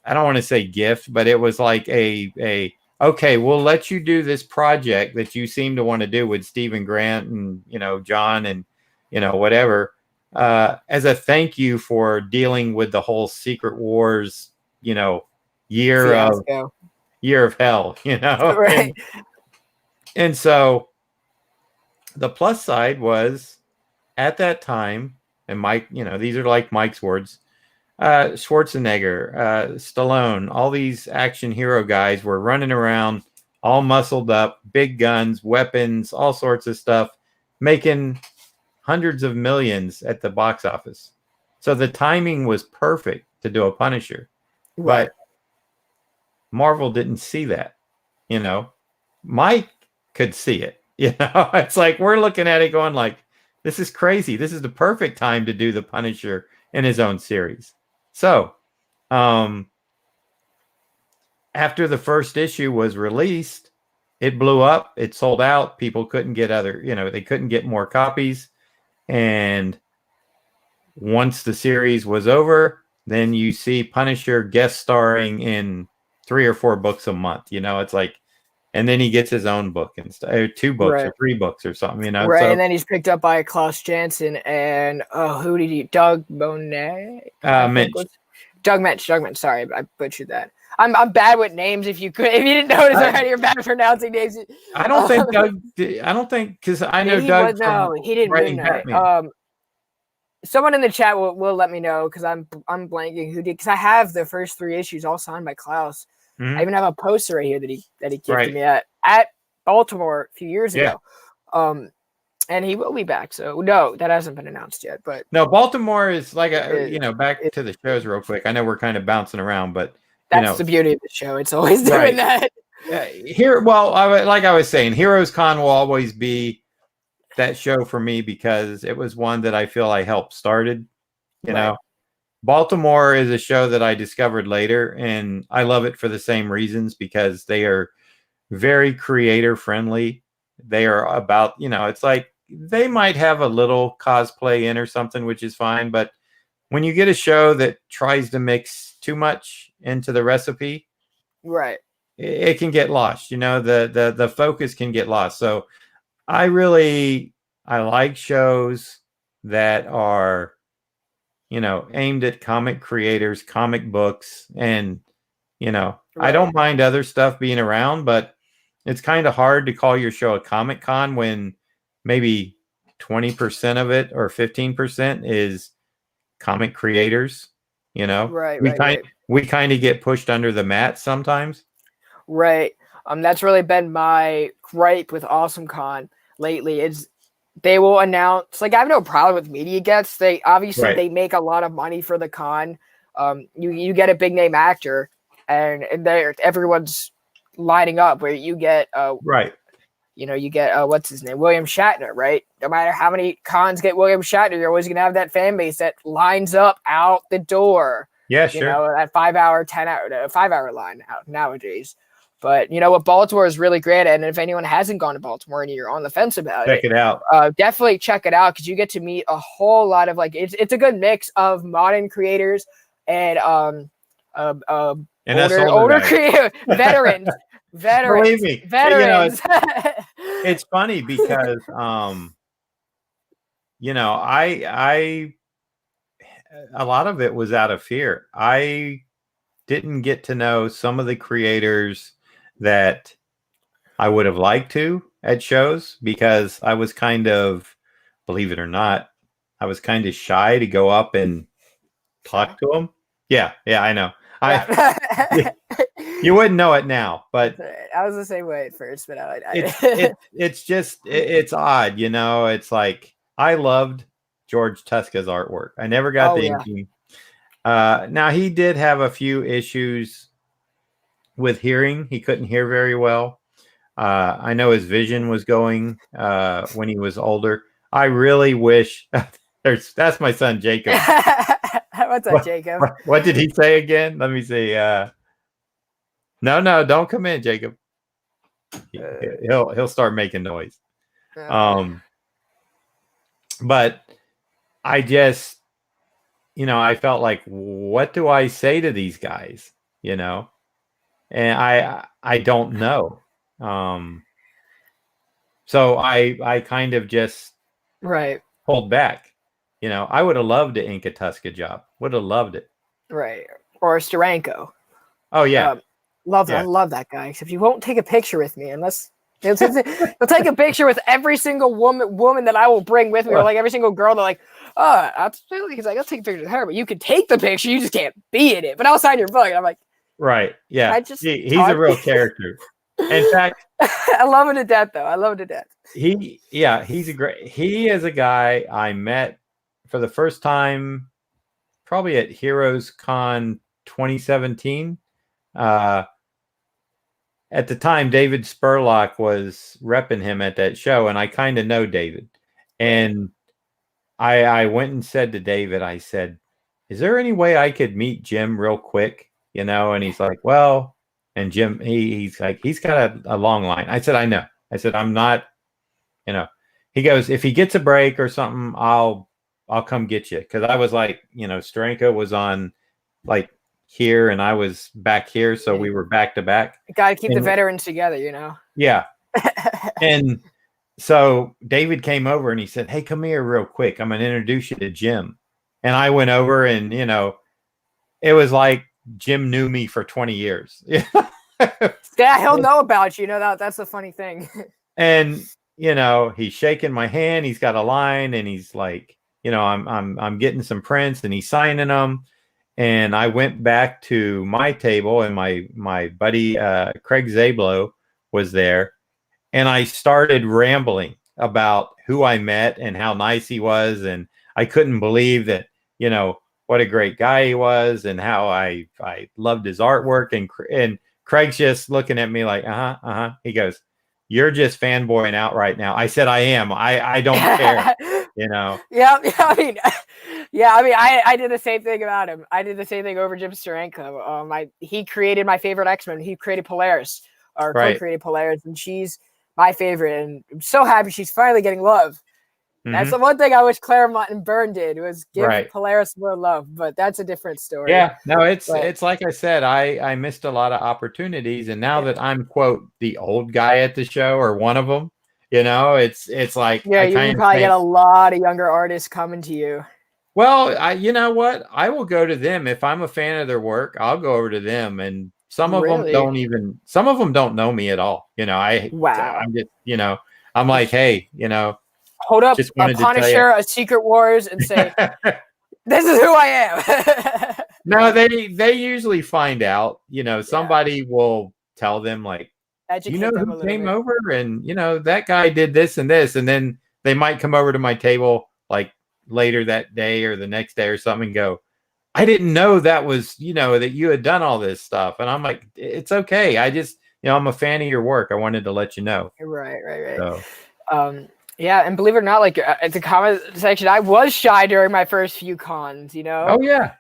I don't want to say gift, but it was like okay, we'll let you do this project that you seem to want to do with Stephen Grant and, John and, whatever, as a thank you for dealing with the whole Secret Wars, year of hell, Right. And so the plus side was, at that time, and Mike, these are like Mike's words, Schwarzenegger, Stallone, all these action hero guys were running around all muscled up, big guns, weapons, all sorts of stuff, making hundreds of millions at the box office. So the timing was perfect to do a Punisher. Right. But Marvel didn't see that. Mike could see it. It's like we're looking at it going like, this is crazy. This is the perfect time to do the Punisher in his own series. So, after the first issue was released, it blew up. It sold out. People couldn't get they couldn't get more copies. And once the series was over, then you see Punisher guest starring in 3 or 4 books a month. It's like, and then he gets his own book and stuff, 2 books or 3 books or something, Right, so, and then he's picked up by Klaus Janson and who did he? Doug Monet. Mitch. Doug Mitch. Sorry, I butchered that. I'm bad with names. If you didn't notice already, you're bad at pronouncing names. I don't think Doug. I don't think, because I know Doug. No, he didn't write Batman. Someone in the chat will let me know, because I'm blanking who did, because I have the first 3 issues all signed by Klaus. Mm-hmm. I even have a poster right here that he gifted me at Baltimore a few years ago. And he will be back. So no, that hasn't been announced yet. But no, Baltimore is like back to the shows real quick. I know we're kind of bouncing around, but that's the beauty of the show. It's always doing that. Like I was saying, Heroes Con will always be that show for me, because it was one that I feel I helped started. You know, Baltimore is a show that I discovered later, and I love it for the same reasons, because they are very creator friendly. They are about, it's like they might have a little cosplay in or something, which is fine. But when you get a show that tries to mix too much into the recipe, right, it can get lost. The focus can get lost. So I like shows that are, aimed at comic creators, comic books, and, I don't mind other stuff being around, but it's kind of hard to call your show a Comic Con when maybe 20% of it or 15% is comic creators. We kind of get pushed under the mat sometimes. Right. That's really been my gripe with Awesome Con lately, is they will announce, like, I have no problem with media guests. They obviously they make a lot of money for the con. You get a big name actor, and everyone's lining up, where you get you get what's his name, William Shatner, right? No matter how many cons get William Shatner, you're always gonna have that fan base that lines up out the door. Yeah, sure. That 5-hour line out nowadays. But what Baltimore is really great at, and if anyone hasn't gone to Baltimore and you're on the fence about check it out. Definitely check it out, because you get to meet a whole lot of, like, it's a good mix of modern creators and older creators, veterans. Believe me, veterans. It's funny because I a lot of it was out of fear. I didn't get to know some of the creators that I would have liked to at shows, because I was kind of, believe it or not, I was kind of shy to go up and talk to them. Yeah, I know. You wouldn't know it now, but I was the same way at first. But it's odd, It's like, I loved George Tuska's artwork. I never got the inking. Now, he did have a few issues with hearing. He couldn't hear very well. I know his vision was going when he was older. I really wish that's my son Jacob. What's up, Jacob? What did he say again? Let me see. No, don't come in, Jacob. He'll start making noise. But I just, I felt like, what do I say to these guys? And I don't know. So I kind of just pulled back. I would have loved to ink a Tuska job. Would have loved it. Right. Or Steranko. Oh yeah. I love that guy. Except he won't take a picture with me unless he'll take a picture with every single woman that I will bring with me, or like every single girl. They're like, oh, absolutely. He's like, I'll take a picture with her, but you can take the picture, you just can't be in it. But I'll sign your book. And I'm like, right, yeah. He's a real character. In fact, I love him to death, though. I love him to death. He is a guy I met for the first time, probably at Heroes Con 2017. At the time, David Spurlock was repping him at that show, and I kind of know David. And I went and said to David, I said, is there any way I could meet Jim real quick? And he's like, well, and Jim, he's like, he's got a long line. I said, I know. I said, I'm not, he goes, if he gets a break or something, I'll come get you. Cause I was like, Steranko was on like here and I was back here. So we were back to back. Got to keep the veterans together, Yeah. And so David came over and he said, hey, come here real quick. I'm going to introduce you to Jim. And I went over and, it was like Jim knew me for 20 years. Yeah, he'll know about you. That's the funny thing. And, he's shaking my hand. He's got a line and he's like, I'm getting some prints and he's signing them. And I went back to my table and my buddy, Craig Zablo was there. And I started rambling about who I met and how nice he was. And I couldn't believe that, what a great guy he was and how I loved his artwork. And Craig's just looking at me like, He goes, you're just fanboying out right now. I said, I am. I don't care, Yeah. I did the same thing about him. I did the same thing over Jim Steranko. He created my favorite X-Men. He created Polaris, or co-created Polaris, and she's my favorite. And I'm so happy she's finally getting love. Mm-hmm. That's the one thing I wish Claremont and Byrne did, was give Polaris more love. But that's a different story. Yeah, no, it's like I said, I missed a lot of opportunities, and now that I'm quote the old guy at the show or one of them, it's like you can probably get a lot of younger artists coming to you. Well, you know what? I will go to them if I'm a fan of their work. I'll go over to them, and some of them don't know me at all. I'm just, I'm like, hey, hold up a Punisher, a Secret Wars, and say, this is who I am. No, they usually find out. Somebody will tell them like, educate them who came over, and that guy did this and this, and then they might come over to my table like later that day or the next day or something and go, I didn't know that was, that you had done all this stuff. And I'm like, it's okay. I just, I'm a fan of your work. I wanted to let you know. Right. So, yeah. And believe it or not, like at the comment section, I was shy during my first few cons, Oh yeah.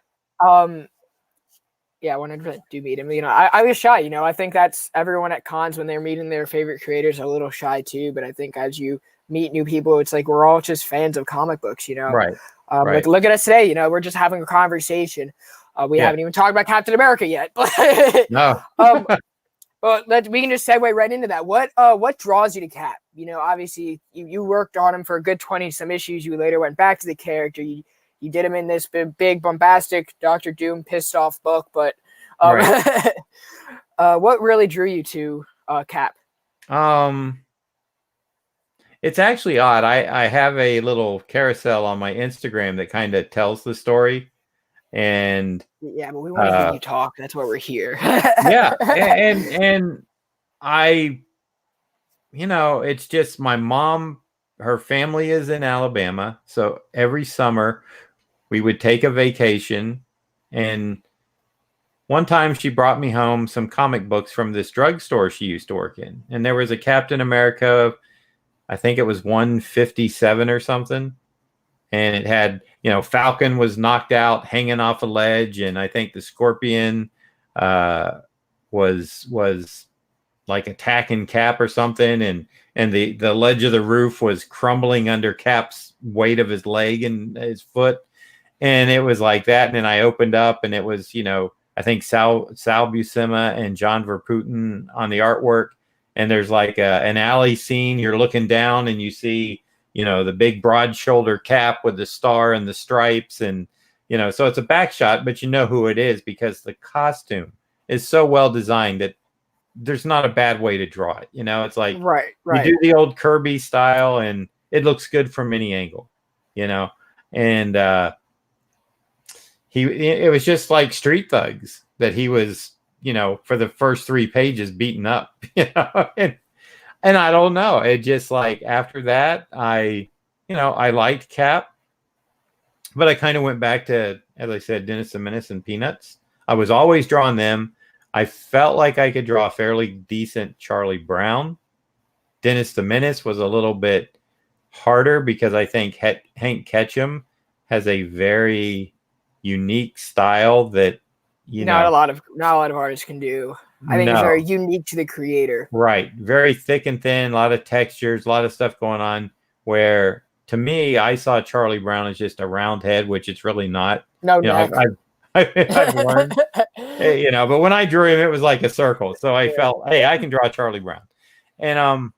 Yeah, 100% do meet him. I was shy, I think that's everyone at cons when they're meeting their favorite creators are a little shy too. But I think as you meet new people, it's like we're all just fans of comic books, Right. Like look at us today, we're just having a conversation. We haven't even talked about Captain America yet. But no. Well, we can just segue right into that. What draws you to Cap? Obviously you worked on him for a good 20 some issues. You later went back to the character. You did him in this big bombastic Dr. Doom pissed off book, but what really drew you to Cap? It's actually odd. I have a little carousel on my Instagram that kind of tells the story, and yeah, but we want to hear you talk. That's why we're here. Yeah, and I, it's just my mom. Her family is in Alabama, so every summer we would take a vacation, and one time she brought me home some comic books from this drugstore she used to work in, and there was a Captain America. I think it was 157 or something. And it had, Falcon was knocked out hanging off a ledge. And I think the Scorpion was like attacking Cap or something, and the ledge of the roof was crumbling under Cap's weight of his leg and his foot, and it was like that. And then I opened up, and it was, you know, I think Sal Buscema and John Verputten on the artwork, and there's like an alley scene. You're looking down, and you see, you know, the big broad shoulder Cap with the star and the stripes, and you know, so it's a back shot, but you know who it is because the costume is so well designed that there's not a bad way to draw it. You know, it's like right. you do the old Kirby style, and it looks good from any angle. You know, and it was just like Street Thugs that he was, you know, for the first 3 pages beaten up. You know, and I don't know. It just like after that, I liked Cap. But I kind of went back to, as I said, Dennis the Menace and Peanuts. I was always drawing them. I felt like I could draw a fairly decent Charlie Brown. Dennis the Menace was a little bit harder because I think Hank Ketchum has a very unique style that not a lot of artists can do. I think it's very unique to the creator. Right, very thick and thin, a lot of textures, a lot of stuff going on. Where to me, I saw Charlie Brown as just a round head, which it's really not. No, I've learned, you know, but when I drew him, it was like a circle. So I felt, hey, I can draw Charlie Brown. And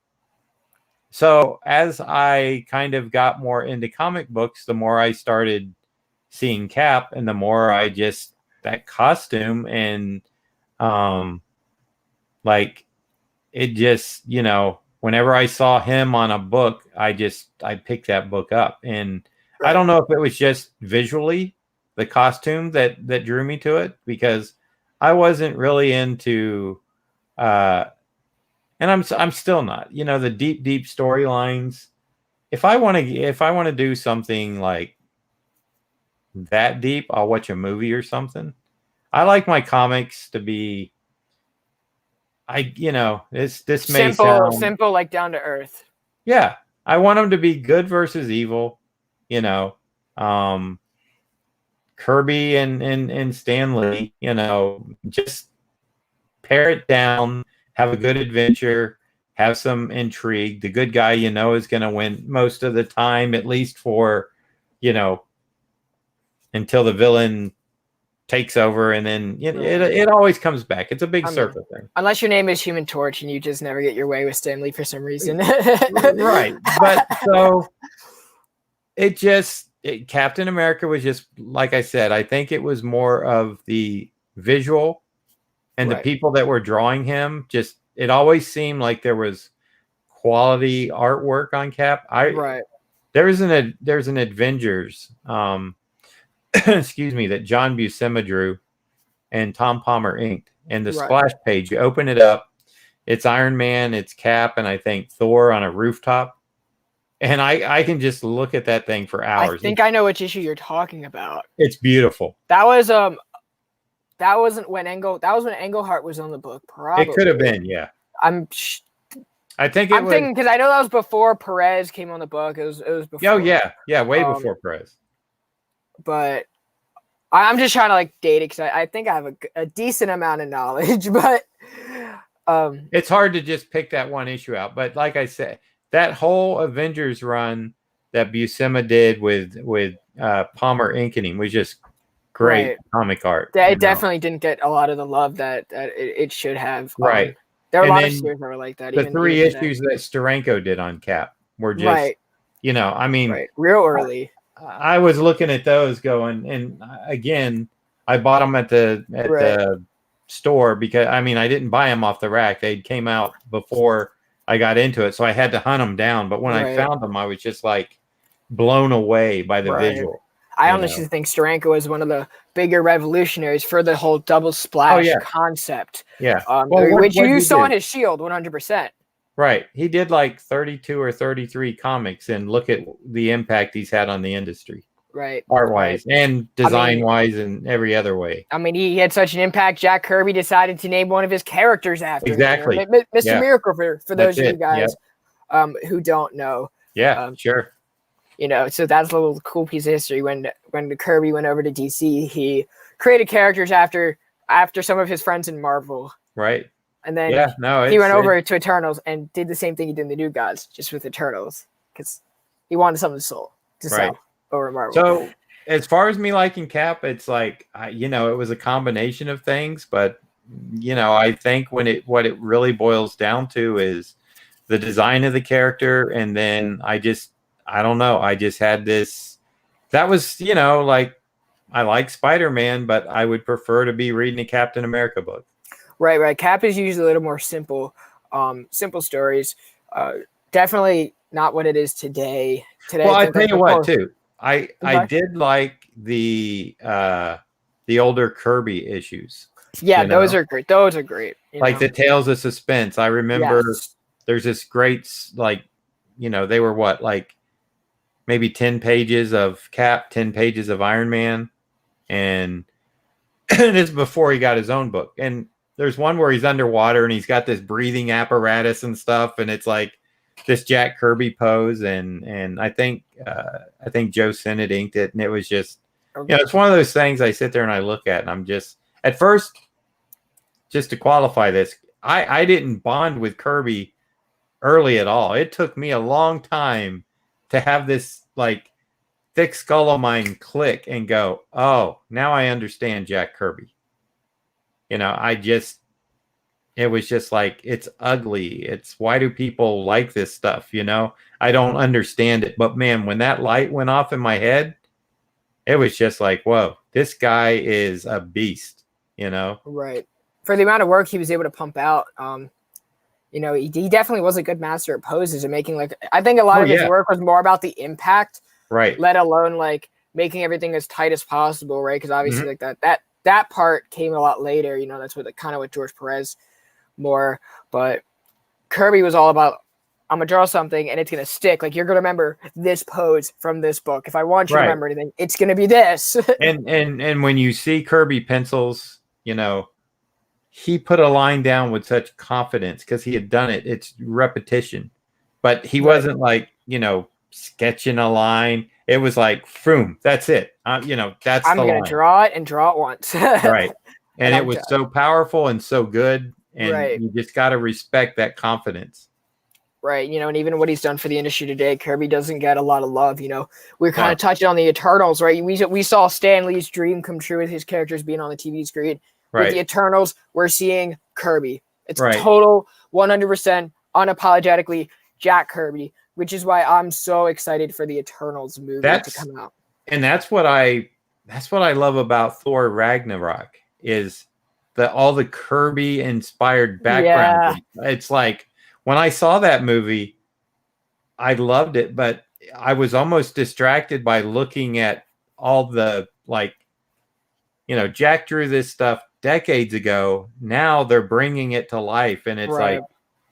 so as I kind of got more into comic books, the more I started seeing Cap, and the more I just, that costume and like it just, you know, whenever I saw him on a book, I picked that book up. And I don't know if it was just visually the costume that drew me to it, because I wasn't really into, and I'm still not, you know, the deep storylines. If I want to do something like that deep, I'll watch a movie or something. I like my comics to be, this may sound simple, like down to earth. Yeah, I want them to be good versus evil. You know, Kirby and Stan Lee. You know, just pare it down, have a good adventure, have some intrigue. The good guy, you know, is going to win most of the time, at least for, you know, until the villain takes over, and then it always comes back. It's a big circle thing. Unless your name is Human Torch and you just never get your way with Stan Lee for some reason. Right. But so Captain America was just, like I said, I think it was more of the visual and the people that were drawing him. Just, it always seemed like there was quality artwork on Cap. There's an Avengers, excuse me, that John Buscema drew and Tom Palmer inked. And the splash page, you open it up, it's Iron Man, it's Cap, and I think Thor on a rooftop. And I can just look at that thing for hours. I think I know which issue you're talking about. It's beautiful. That was that was when Englehart was on the book. Probably. It could have been, yeah. I'm thinking, because I know that was before Perez came on the book. It was before. Oh yeah, way before Perez. But I'm just trying to like date it, because I think I have a decent amount of knowledge, but it's hard to just pick that one issue out. But like I said, that whole Avengers run that Buscema did with Palmer inking was just great comic art. It definitely didn't get a lot of the love that it should have. Right. There are a lot of series that were like that. The 3 issues that Steranko did on Cap were just, you know, I mean, real early. I was looking at those going, and again, I bought them at the store, because I mean, I didn't buy them off the rack. They came out before I got into it, so I had to hunt them down. But when I found them, I was just like blown away by the visual. I honestly think Steranko was one of the bigger revolutionaries for the whole double splash concept. Yeah. Which you saw on his Shield 100%. Right. He did like 32 or 33 comics, and look at the impact he's had on the industry. Right. Art-wise and design-wise and every other way. I mean, he had such an impact. Jack Kirby decided to name one of his characters after him. Mr. Miracle, for those of you guys who don't know. Yeah, sure. You know, so that's a little cool piece of history. When Kirby went over to DC, he created characters after some of his friends in Marvel. Right. And then he went over to Eternals and did the same thing he did in the New Gods, just with Eternals, because he wanted something to sell over Marvel. So as far as me liking Cap, it's like, it was a combination of things, but I think what it really boils down to is the design of the character, and then I don't know, I just had this. That was, like, I like Spider-Man, but I would prefer to be reading a Captain America book. Right. Cap is usually a little more simple stories. Definitely not what it is today. Well, I tell you what, too. I did like the older Kirby issues. Yeah, those are great. Those are great. Like the Tales of Suspense. I remember there's this great, like, they were what, like maybe 10 pages of Cap, 10 pages of Iron Man. And it's before he got his own book. And there's one where he's underwater and he's got this breathing apparatus and stuff. And it's like this Jack Kirby pose. And I think Joe Sinnott inked it. And it was just, it's one of those things I sit there and I look at, and I'm just, at first, just to qualify this, I didn't bond with Kirby early at all. It took me a long time to have this, like, thick skull of mine click and go, oh, now I understand Jack Kirby. It was just like, it's ugly. It's, why do people like this stuff? I don't understand it. But man, when that light went off in my head, it was just like, whoa, this guy is a beast, Right. For the amount of work he was able to pump out, he definitely was a good master at poses and making, like, I think a lot of his work was more about the impact. Right. Let alone, like, making everything as tight as possible, right? Because obviously, like, that part came a lot later. That's what kind of with George Perez more. But Kirby was all about, I'm gonna draw something and it's gonna stick. Like, you're gonna remember this pose from this book. If I want you to remember anything, it's gonna be this. and when you see Kirby pencils, he put a line down with such confidence because he had done it. It's repetition, but he wasn't like, sketching a line. It was like, boom, that's it. That's I'm the gonna line. draw it and draw it once. Right. And it was so powerful and so good. And you just got to respect that confidence. Right. And even what he's done for the industry today, Kirby doesn't get a lot of love. We're kind of touching on the Eternals, right? We saw Stan Lee's dream come true with his characters being on the TV screen. Right. With the Eternals, we're seeing Kirby. It's total 100% unapologetically Jack Kirby, which is why I'm so excited for the Eternals movie to come out. And that's what I love about Thor Ragnarok is all the Kirby inspired background. Yeah. It's like, when I saw that movie, I loved it, but I was almost distracted by looking at all the, like, Jack drew this stuff decades ago. Now they're bringing it to life, and it's like,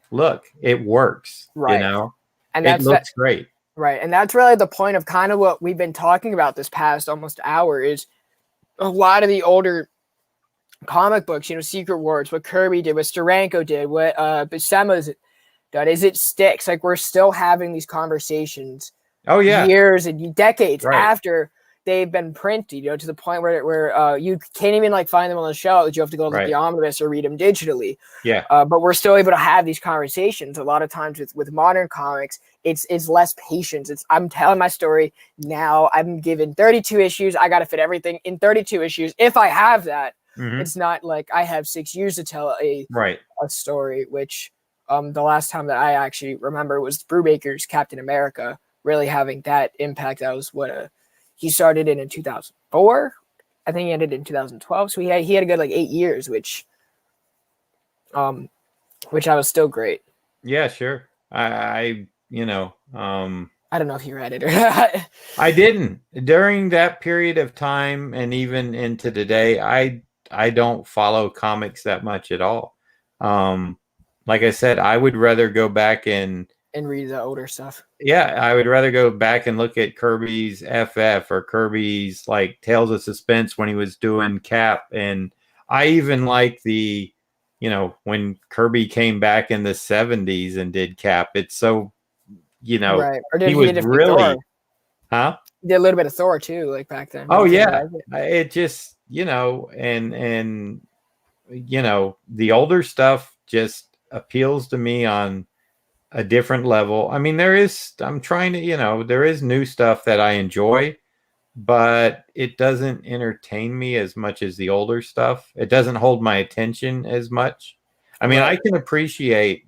look, it works. And it looks great. Right. And that's really the point of kind of what we've been talking about this past almost hour is a lot of the older comic books, Secret Wars, what Kirby did, what Steranko did, what Buscema's done, is it sticks. Like, we're still having these conversations years and decades after they've been printed, to the point where you can't even, like, find them on the shelves. You have to go to the omnibus or read them digitally. Yeah. But we're still able to have these conversations. A lot of times with modern comics, it's less patience. I'm telling my story now. I'm given 32 issues. I got to fit everything in 32 issues. If I have that, it's not like I have 6 years to tell a story, which the last time that I actually remember was Brubaker's Captain America really having that impact. That was what he started in 2004. I think he ended in 2012. So he had a good, like, 8 years, which was still great. Yeah, sure. I don't know if you read it or not. I didn't. During that period of time and even into today, I don't follow comics that much at all. Like I said, I would rather go back and read the older stuff. Yeah, I would rather go back and look at Kirby's FF or Kirby's, like, Tales of Suspense when he was doing Cap. And I even like the, when Kirby came back in the 70s and did Cap. It's so, right. Or did he was really, Thor? He did a little bit of Thor too, like, back then. Oh yeah, it just, and the older stuff just appeals to me on a different level. I mean, I'm trying to, there is new stuff that I enjoy, but it doesn't entertain me as much as the older stuff. It doesn't hold my attention as much. I mean, I can appreciate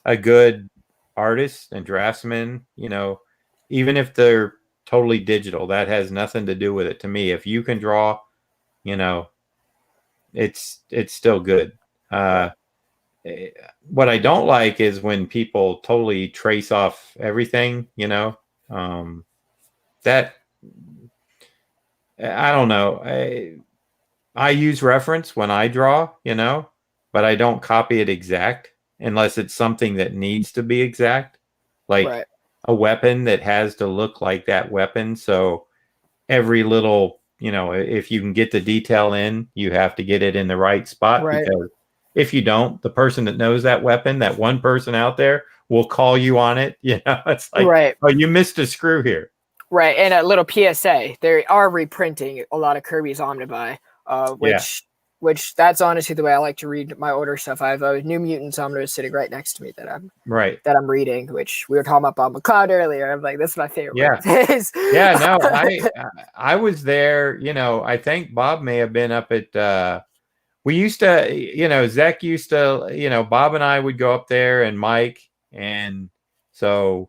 a good artist and draftsman, even if they're totally digital. That has nothing to do with it to me. If you can draw, it's still good. What I don't like is when people totally trace off everything, that I don't know. I use reference when I draw, but I don't copy it exact unless it's something that needs to be exact, like a weapon that has to look like that weapon. So every little, if you can get the detail in, you have to get it in the right spot, because if you don't, the person that knows that weapon, that one person out there, will call you on it. It's like, oh, you missed a screw here. Right, and a little PSA: they are reprinting a lot of Kirby's Omnibuy, which that's honestly the way I like to read my older stuff. I have a New Mutants Omnibus sitting right next to me that I'm reading, which we were talking about Bob McCloud earlier. I'm like, this is my favorite. Yeah, no, I was there. I think Bob may have been up at. We used to, Zeck used to, Bob and I would go up there, and Mike, and so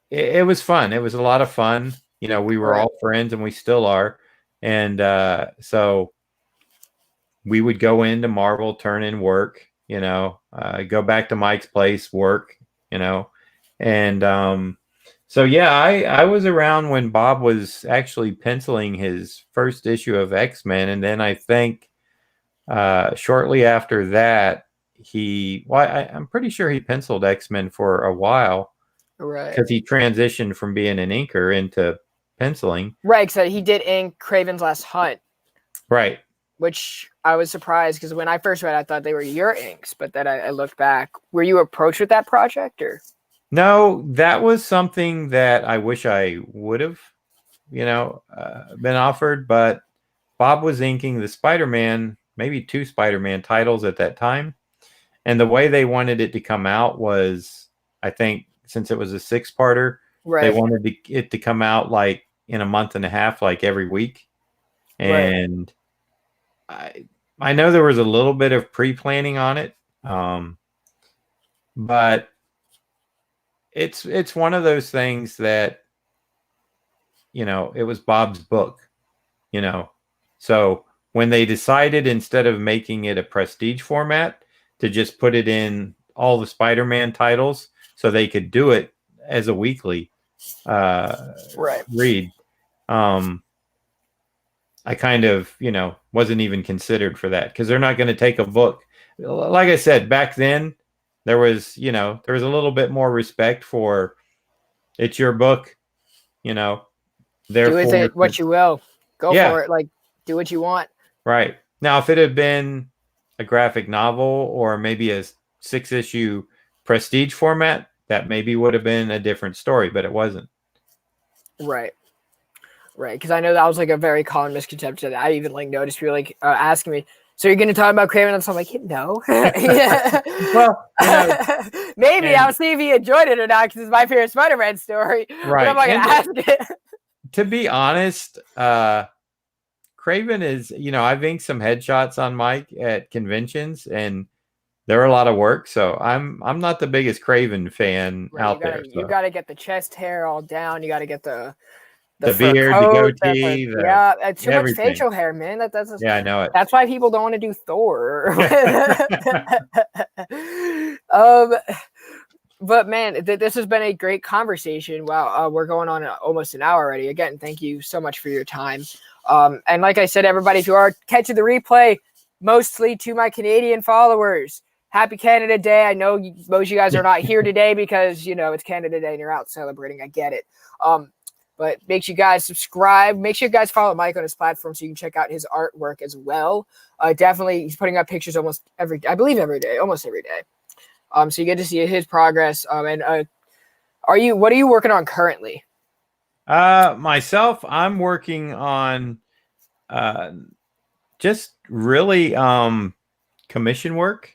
it was fun. It was a lot of fun. We were all friends, and we still are. And so we would go into Marvel, turn in work, go back to Mike's place, work, and so yeah, I was around when Bob was actually penciling his first issue of X-Men, and then I think shortly after that I'm pretty sure he penciled X-Men for a while, because he transitioned from being an inker into penciling. So he did ink Kraven's Last Hunt. Which I was surprised, because when I first read it, I thought they were your inks, but then I looked back. Were you approached with that project, or? No, that was something that I wish I would have, been offered, but Bob was inking the Spider-Man, maybe 2 Spider-Man titles at that time. And the way they wanted it to come out was, I think, since it was a 6-parter, they wanted it to come out like in a month and a half, like every week. And I know there was a little bit of pre-planning on it, but it's one of those things that, it was Bob's book, so when they decided, instead of making it a prestige format, to just put it in all the Spider-Man titles so they could do it as a weekly read, I kind of, wasn't even considered for that, because they're not going to take a book. Like I said, back then, there was a little bit more respect for, it's your book, therefore, do with it what you will. Go for it. Like, do what you want. Right. Now, if it had been a graphic novel, or maybe a 6-issue prestige format, that maybe would have been a different story, but it wasn't. Right, because I know that was like a very common misconception. I even noticed people asking me, so you're going to talk about Kraven? And so I'm like, no. Well, maybe I'll see if he enjoyed it or not, because it's my favorite Spider-Man story. Right. I'm not going to ask it. To be honest, Kraven is, I've inked some headshots on Mike at conventions, and they're a lot of work. So I'm not the biggest Kraven fan out there. You got to get the chest hair all down. You got to get the beard, coat, the goatee, it's too much facial hair, man. I know it. That's why people don't want to do Thor. But man, this has been a great conversation. Wow, we're going on almost an hour already. Again, thank you so much for your time. And like I said, everybody, if you are catching the replay, mostly to my Canadian followers, happy Canada Day. I know most of you guys are not here today because, it's Canada Day and you're out celebrating. I get it. But make sure you guys subscribe. Make sure you guys follow Mike on his platform so you can check out his artwork as well. Definitely, he's putting up pictures almost every day. Almost every day. So you get to see his progress. And what are you working on currently? Myself, I'm working on just really commission work.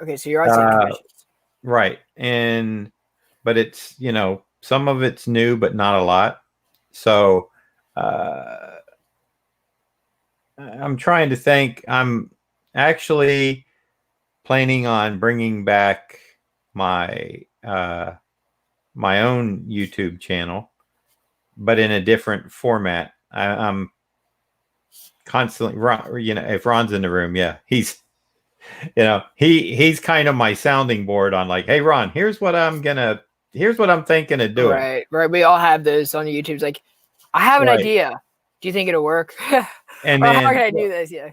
Okay, so you're on taking commissions. Right. But it's, some of it's new, but not a lot. So I'm trying to think. I'm actually planning on bringing back my my own YouTube channel, but in a different format. I'm constantly, if Ron's in the room, he's kind of my sounding board on like, hey Ron, here's what I'm thinking of doing. Right. We all have those on YouTube. It's like, I have an idea. Do you think it'll work? And then, how can I do this? Yeah.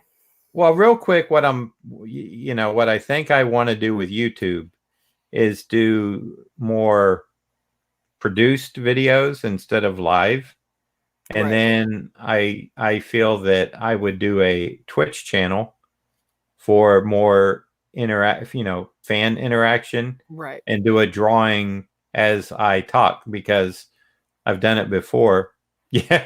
Well, real quick, what I think I want to do with YouTube is do more produced videos instead of live. And then I feel that I would do a Twitch channel for more fan interaction, and do a drawing as I talk, because I've done it before. Yeah,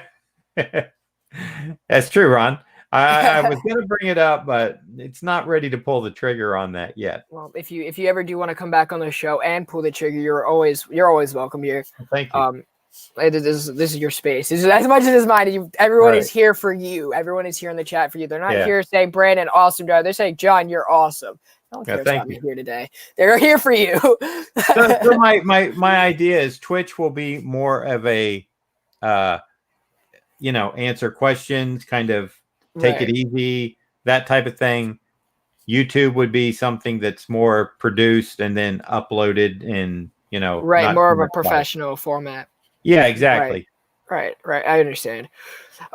that's true, Ron. I was going to bring it up, but it's not ready to pull the trigger on that yet. Well, if you ever do want to come back on the show and pull the trigger, you're always welcome here. Thank you. This is your space. This is as much as it's mine. Everyone is here for you. Everyone is here in the chat for you. They're not here saying Brandon, awesome guy. They're saying John, you're awesome. No one cares about me here today. They're here for you. so my idea is Twitch will be more of a answer questions, kind of take it easy, that type of thing. YouTube would be something that's more produced and then uploaded in, more of a professional format. Yeah, exactly. Right. I understand.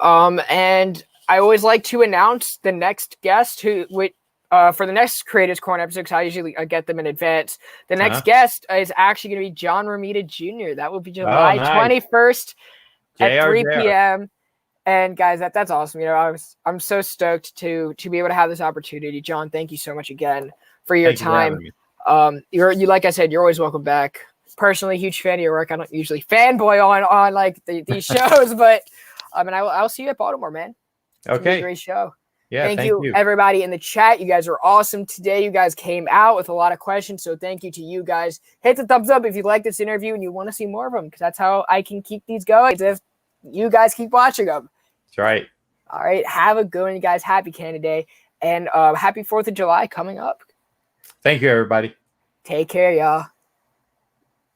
And I always like to announce the next guest for the next Creators Corner episode, because I usually get them in advance. The next guest is actually going to be John Romita Jr. That will be July 21st at 3 p.m. And guys, that's awesome. I'm so stoked to be able to have this opportunity. John, thank you so much again for your time. You like I said, you're always welcome back. Personally, huge fan of your work. I don't usually fanboy on like these shows, but I'll see you at Baltimore, man. It's gonna be a great show. Yeah, thank you everybody in the chat. You guys are awesome today. You guys came out with a lot of questions, so thank you to you guys. Hit the thumbs up if you like this interview and you want to see more of them, because that's how I can keep these going. If you guys keep watching them. That's right. All right, have a good one, you guys. Happy Canada Day, and happy 4th of July coming up. Thank you, everybody. Take care, y'all.